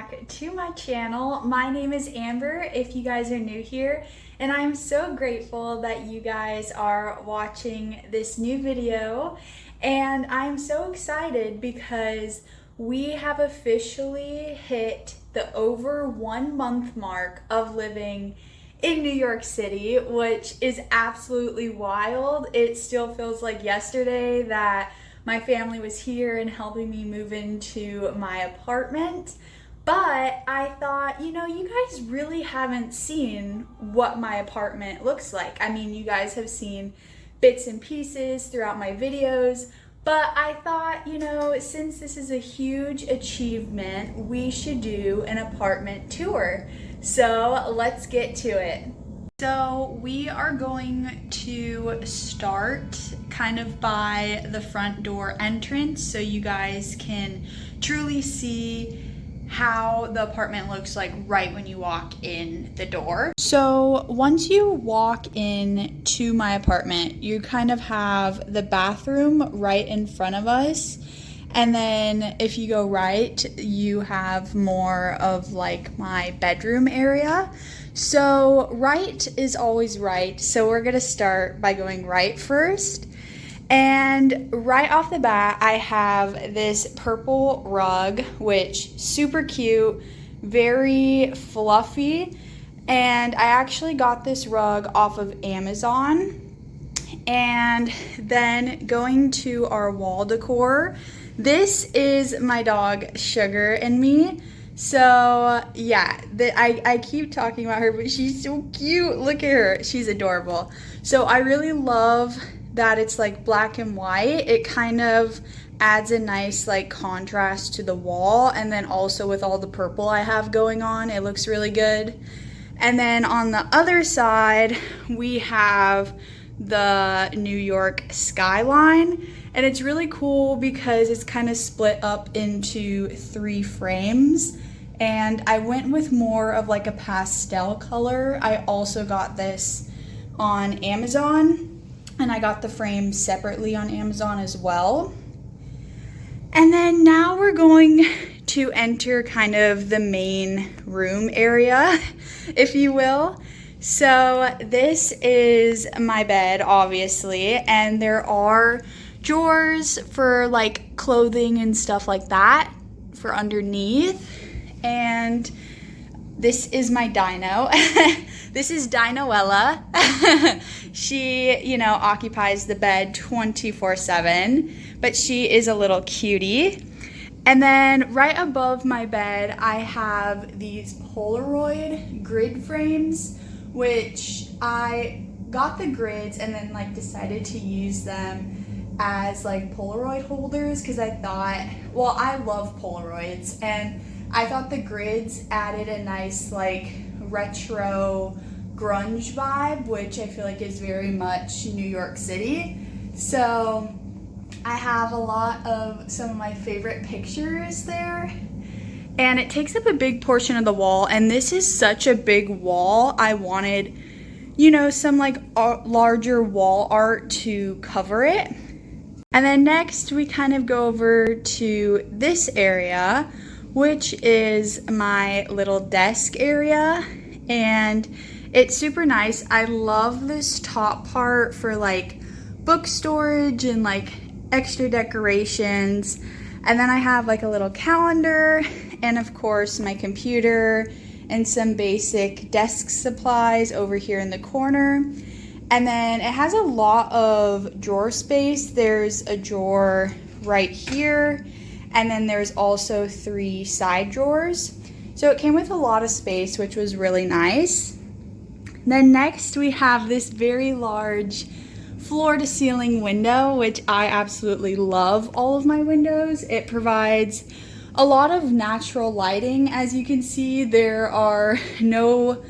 back to my channel. My name is Amber if you guys are new here, and I'm so grateful that you guys are watching this new video. And I'm so excited because we have officially hit the over 1 month mark of living in New York City, which is absolutely wild. It still feels like yesterday that my family was here and helping me move into my apartment. But I thought, you guys really haven't seen what my apartment looks like. I mean, you guys have seen bits and pieces throughout my videos, but I thought, since this is a huge achievement, we should do an apartment tour. So let's get to it. So we are going to start kind of by the front door entrance so you guys can truly see how the apartment looks like right when you walk in the door. So once you walk in to my apartment, you kind of have the bathroom right in front of us. And then if you go right, you have more of like my bedroom area. So right is always right. So we're gonna start by going right first. And right off the bat, I have this purple rug, which super cute, very fluffy. And I actually got this rug off of Amazon. And then going to our wall decor, this is my dog Sugar and me. So yeah, I keep talking about her, but she's so cute. Look at her, she's adorable. So I really love that it's like black and white. It kind of adds a nice like contrast to the wall, and then also with all the purple I have going on, it looks really good. And then on the other side, we have the New York skyline, and it's really cool because it's kind of split up into 3 frames, and I went with more of like a pastel color. I also got this on Amazon, and I got the frame separately on Amazon as well. And then now we're going to enter kind of the main room area, if you will. So this is my bed, obviously, and there are drawers for like clothing and stuff like that for underneath. And this is my dino. This is Dinoella. She, occupies the bed 24/7, but she is a little cutie. And then right above my bed, I have these Polaroid grid frames, which I got the grids and then like decided to use them as like Polaroid holders because I thought, well, I love Polaroids, and I thought the grids added a nice like retro grunge vibe, which I feel like is very much New York City. So I have a lot of some of my favorite pictures there. And it takes up a big portion of the wall, and this is such a big wall. I wanted, some like larger wall art to cover it. And then next we kind of go over to this area, which is my little desk area, and it's super nice. I love this top part for like book storage and like extra decorations. And then I have like a little calendar, and of course my computer and some basic desk supplies over here in the corner. And then it has a lot of drawer space. There's a drawer right here, and then there's also 3 side drawers. So it came with a lot of space, which was really nice. Then next we have this very large floor to ceiling window, which I absolutely love all of my windows. It provides a lot of natural lighting. As you can see, there are no,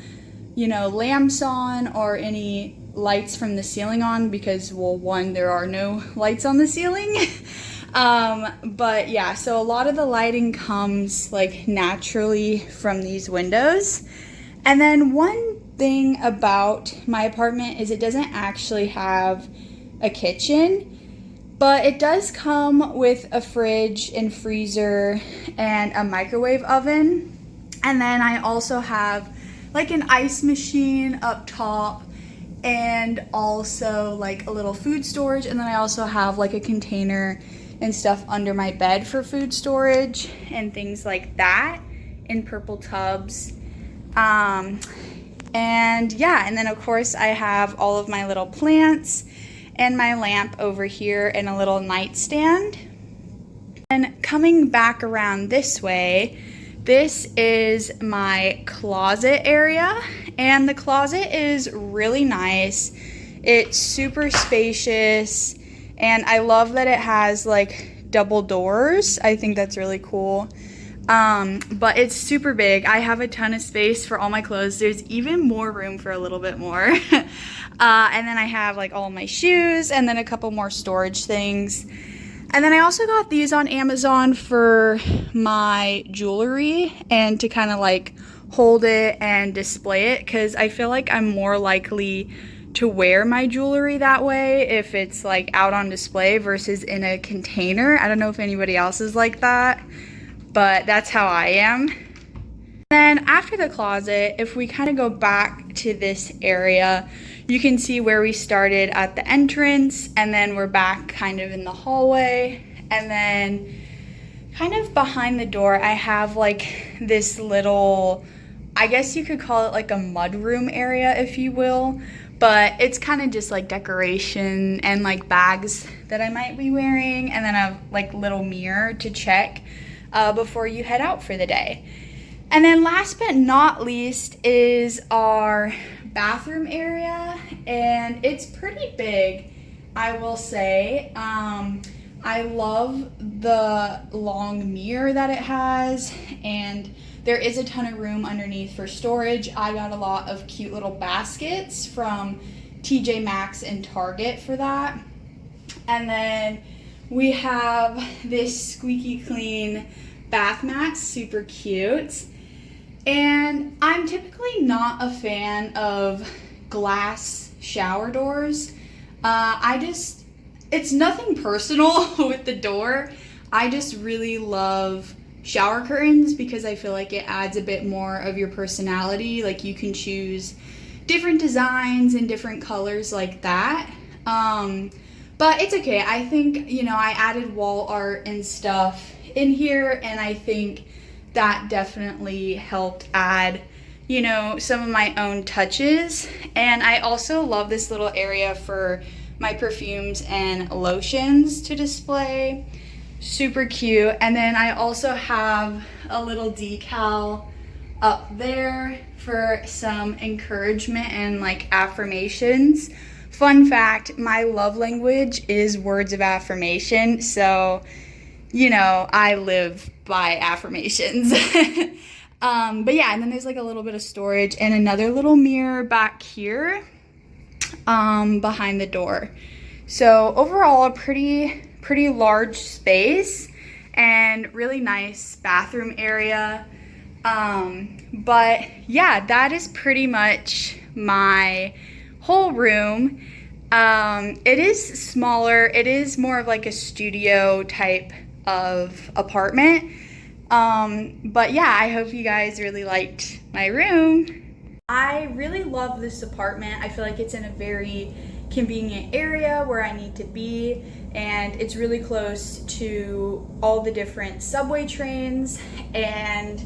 lamps on or any lights from the ceiling on because, well, one, there are no lights on the ceiling. But yeah, so a lot of the lighting comes like naturally from these windows. And then one thing about my apartment is it doesn't actually have a kitchen, but it does come with a fridge and freezer and a microwave oven. And then I also have like an ice machine up top, and also like a little food storage. And then I also have like a container and stuff under my bed for food storage and things like that in purple tubs. And yeah, and then of course I have all of my little plants and my lamp over here and a little nightstand. And coming back around this way, this is my closet area, and the closet is really nice. It's super spacious, and I love that it has like double doors. I think that's really cool. But it's super big. I have a ton of space for all my clothes. There's even more room for a little bit more. And then I have like all my shoes and then a couple more storage things. And then I also got these on Amazon for my jewelry and to kind of like hold it and display it, because I feel like I'm more likely to wear my jewelry that way if it's like out on display versus in a container. I don't know if anybody else is like that, but that's how I am. Then after the closet, if we kind of go back to this area, you can see where we started at the entrance, and then we're back kind of in the hallway. And then kind of behind the door, I have like this little, I guess you could call it like a mudroom area, if you will. But it's kind of just like decoration and like bags that I might be wearing, and then a like little mirror to check before you head out for the day. And then last but not least is our bathroom area, and it's pretty big, I will say. I love the long mirror that it has, and there is a ton of room underneath for storage. I got a lot of cute little baskets from TJ Maxx and Target for that. And then we have this squeaky clean bath mat, super cute. And I'm typically not a fan of glass shower doors. It's nothing personal with the door. I just really love shower curtains because I feel like it adds a bit more of your personality. Like you can choose different designs and different colors like that. But it's okay. I think, I added wall art and stuff in here, and I think that definitely helped add, some of my own touches. And I also love this little area for my perfumes and lotions to display. Super cute. And then I also have a little decal up there for some encouragement and like affirmations. Fun fact, my love language is words of affirmation. So, I live by affirmations. But yeah, and then there's like a little bit of storage and another little mirror back here behind the door. So overall, a pretty large space and really nice bathroom area. But yeah, that is pretty much my whole room. It is smaller. It is more of like a studio type of apartment. But yeah, I hope you guys really liked my room. I really love this apartment. I feel like it's in a very convenient area where I need to be, and it's really close to all the different subway trains, and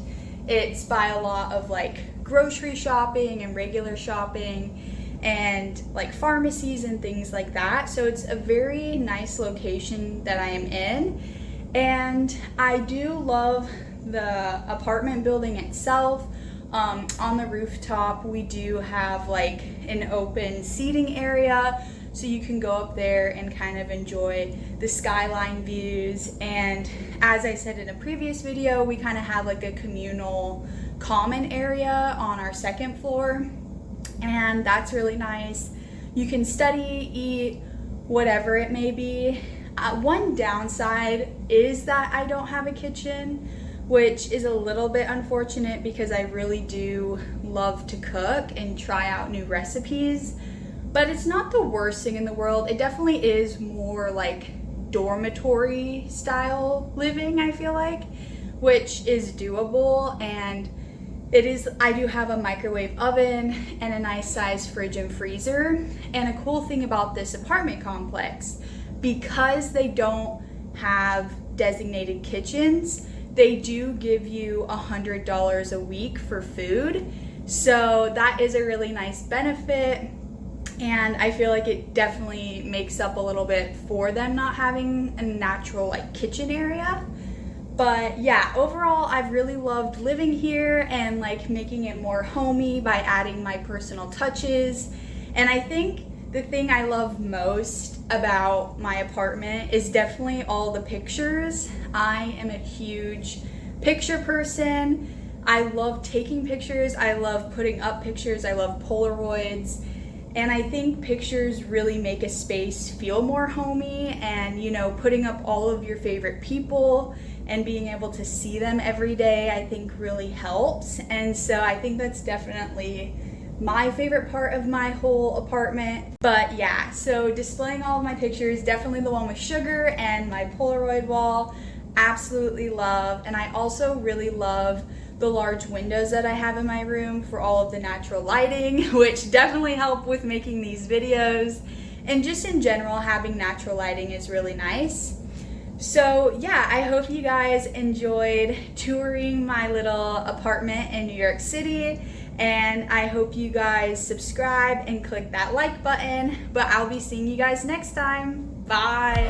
it's by a lot of like grocery shopping and regular shopping and like pharmacies and things like that. So it's a very nice location that I am in, and I do love the apartment building itself. On the rooftop, we do have like an open seating area, so you can go up there and kind of enjoy the skyline views. And as I said in a previous video, we kind of have like a communal common area on our second floor, and that's really nice. You can study, eat, whatever it may be. One downside is that I don't have a kitchen, which is a little bit unfortunate because I really do love to cook and try out new recipes. But it's not the worst thing in the world. It definitely is more like dormitory style living, I feel like, which is doable. And I do have a microwave oven and a nice size fridge and freezer. And a cool thing about this apartment complex, because they don't have designated kitchens, they do give you $100 a week for food. So that is a really nice benefit. And I feel like it definitely makes up a little bit for them not having a natural like kitchen area. But yeah, overall, I've really loved living here and like making it more homey by adding my personal touches. And I think the thing I love most about my apartment is definitely all the pictures. I am a huge picture person. I love taking pictures. I love putting up pictures. I love Polaroids. And I think pictures really make a space feel more homey, and you know, putting up all of your favorite people and being able to see them every day, I think really helps. And so I think that's definitely my favorite part of my whole apartment. But yeah, so displaying all of my pictures, definitely the one with sugar and my Polaroid wall, absolutely love. And I also really love the large windows that I have in my room for all of the natural lighting, which definitely help with making these videos. And just in general, having natural lighting is really nice. So yeah, I hope you guys enjoyed touring my little apartment in New York City, and I hope you guys subscribe and click that like button. But I'll be seeing you guys next time. Bye.